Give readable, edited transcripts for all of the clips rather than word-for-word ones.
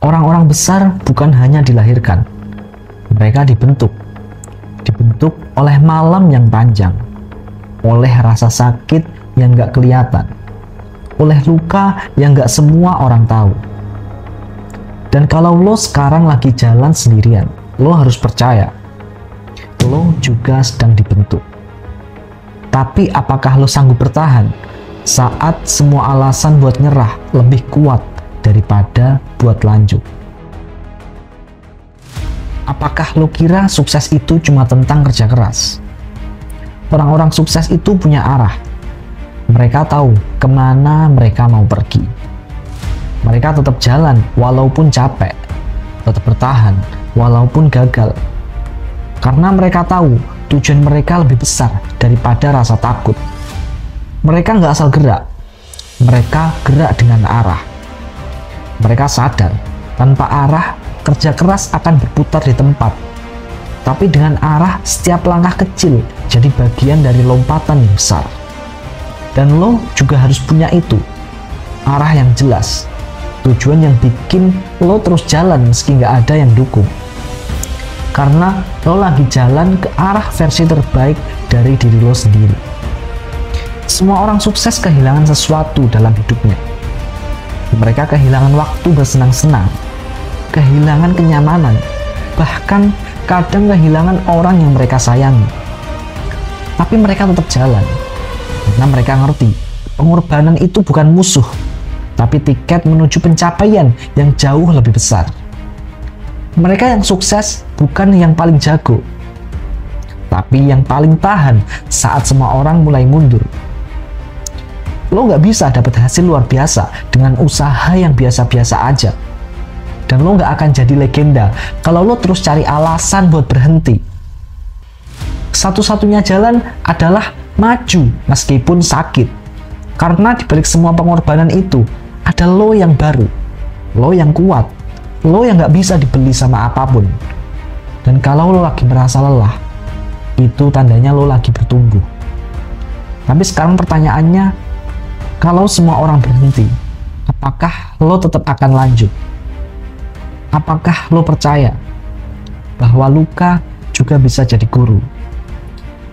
Orang-orang besar bukan hanya dilahirkan, mereka dibentuk oleh malam yang panjang, oleh rasa sakit yang gak kelihatan, oleh luka yang gak semua orang tahu. Dan kalau lo sekarang lagi jalan sendirian, lo harus percaya, lo juga sedang dibentuk. Tapi apakah lo sanggup bertahan saat semua alasan buat nyerah lebih kuat daripada buat lanjut? Apakah lo kira sukses itu cuma tentang kerja keras? Orang-orang sukses itu punya arah. Mereka tahu kemana mereka mau pergi. Mereka tetap jalan walaupun capek, tetap bertahan walaupun gagal. Karena mereka tahu tujuan mereka lebih besar daripada rasa takut. Mereka nggak asal gerak, mereka gerak dengan arah. Mereka sadar, tanpa arah, kerja keras akan berputar di tempat. Tapi dengan arah, setiap langkah kecil jadi bagian dari lompatan yang besar. Dan lo juga harus punya itu, arah yang jelas, tujuan yang bikin lo terus jalan meski nggak ada yang dukung. Karena lo lagi jalan ke arah versi terbaik dari diri lo sendiri. Semua orang sukses kehilangan sesuatu dalam hidupnya. Mereka kehilangan waktu bersenang-senang, kehilangan kenyamanan, bahkan kadang kehilangan orang yang mereka sayangi. Tapi mereka tetap jalan, karena mereka ngerti pengorbanan itu bukan musuh, tapi tiket menuju pencapaian yang jauh lebih besar. Mereka yang sukses bukan yang paling jago, tapi yang paling tahan saat semua orang mulai mundur. Lo nggak bisa dapat hasil luar biasa dengan usaha yang biasa-biasa aja. Dan lo nggak akan jadi legenda kalau lo terus cari alasan buat berhenti. Satu-satunya jalan adalah maju meskipun sakit. Karena dibalik semua pengorbanan itu, ada lo yang baru, lo yang kuat, lo yang nggak bisa dibeli sama apapun. Dan kalau lo lagi merasa lelah, itu tandanya lo lagi bertumbuh. Tapi sekarang pertanyaannya, kalau semua orang berhenti, apakah lo tetap akan lanjut? Apakah lo percaya bahwa luka juga bisa jadi guru?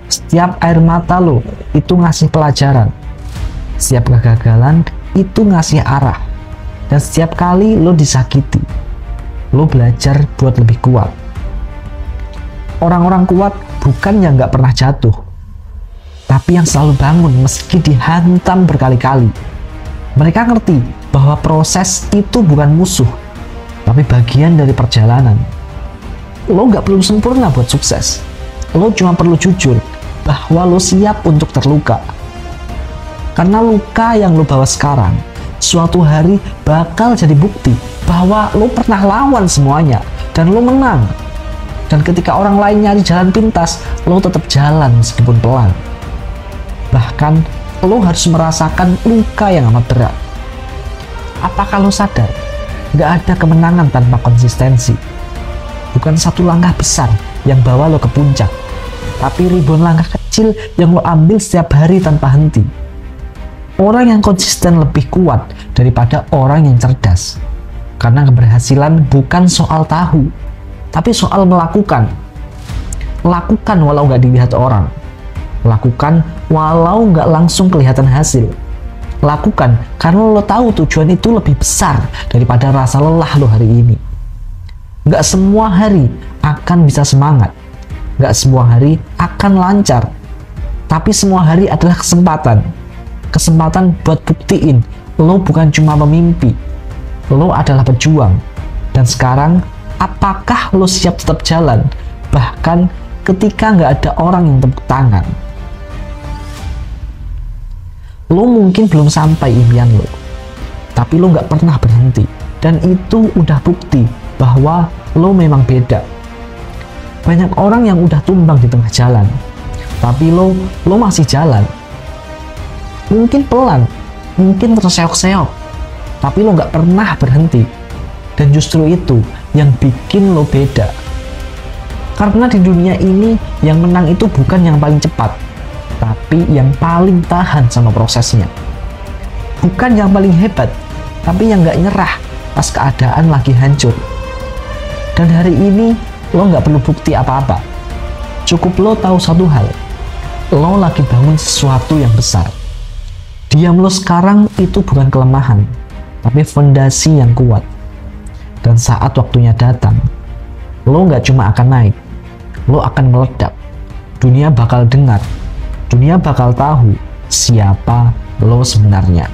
Setiap air mata lo itu ngasih pelajaran. Setiap kegagalan itu ngasih arah. Dan setiap kali lo disakiti, lo belajar buat lebih kuat. Orang-orang kuat bukan yang gak pernah jatuh, tapi yang selalu bangun meski dihantam berkali-kali. Mereka ngerti bahwa proses itu bukan musuh, tapi bagian dari perjalanan. Lo gak perlu sempurna buat sukses. Lo cuma perlu jujur bahwa lo siap untuk terluka. Karena luka yang lo bawa sekarang, suatu hari bakal jadi bukti bahwa lo pernah lawan semuanya dan lo menang. Dan ketika orang lain nyari jalan pintas, lo tetap jalan meskipun pelan. Bahkan, lo harus merasakan luka yang amat berat. Apakah lo sadar? Gak ada kemenangan tanpa konsistensi. Bukan satu langkah besar yang bawa lo ke puncak, tapi ribuan langkah kecil yang lo ambil setiap hari tanpa henti. Orang yang konsisten lebih kuat daripada orang yang cerdas. Karena keberhasilan bukan soal tahu, tapi soal melakukan. Lakukan walau gak dilihat orang. Lakukan walau nggak langsung kelihatan hasil. Lakukan karena lo tahu tujuan itu lebih besar daripada rasa lelah lo hari ini. Nggak semua hari akan bisa semangat. Nggak semua hari akan lancar. Tapi semua hari adalah kesempatan. Kesempatan buat buktiin lo bukan cuma memimpi. Lo adalah pejuang. Dan sekarang, apakah lo siap tetap jalan? Bahkan ketika nggak ada orang yang tepuk tangan. Lo mungkin belum sampai impian lo, tapi lo nggak pernah berhenti. Dan itu udah bukti bahwa lo memang beda. Banyak orang yang udah tumbang di tengah jalan, tapi lo masih jalan. Mungkin pelan, mungkin terseok-seok, tapi lo nggak pernah berhenti. Dan justru itu yang bikin lo beda. Karena di dunia ini yang menang itu bukan yang paling cepat, tapi yang paling tahan sama prosesnya. Bukan yang paling hebat, tapi yang gak nyerah pas keadaan lagi hancur. Dan hari ini lo nggak perlu bukti apa-apa. Cukup lo tahu satu hal, lo lagi bangun sesuatu yang besar. Diam lo sekarang itu bukan kelemahan, tapi fondasi yang kuat. Dan saat waktunya datang, lo nggak cuma akan naik, lo akan meledak. Dunia bakal dengar, dunia bakal tahu siapa lo sebenarnya.